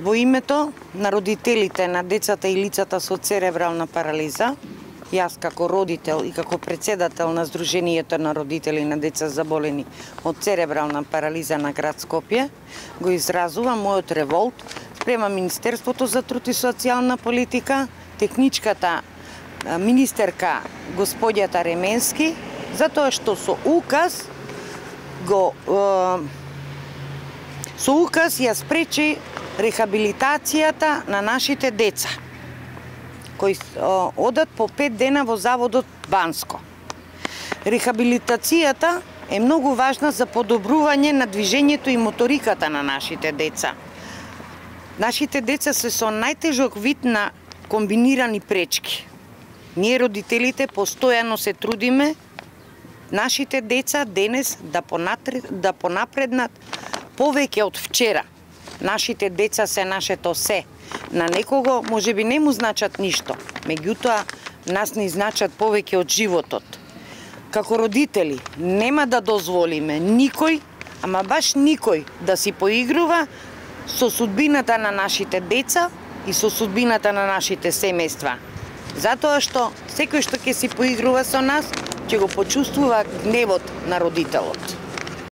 Во името на родителите на децата и лицата со церебрална парализа, јас како родител и како председател на Сдруженијето на родители на деца заболени од церебрална парализа на град Скопје, го изразувам мојот револт спрема Министерството за труд и социјална политика, техничката министерка господјата Ременски, затоа што со указ ја спречи рехабилитацијата на нашите деца кои одат по 5 дена во заводот Банско. Рехабилитацијата е многу важна за подобрување на движењето и моториката на нашите деца. Нашите деца се со најтежок вид на комбинирани пречки. Ние родителите постојано се трудиме нашите деца денес да понапреднат повеќе од вчера. Нашите деца се нашето се. На некого можеби не му значат ништо, меѓутоа нас ни значат повеќе од животот. Како родители нема да дозволиме никој, ама баш никој да си поигрува со судбината на нашите деца и со судбината на нашите семејства. Затоа што секој што ќе си поигрува со нас, ќе го почувствува гневот на родителот.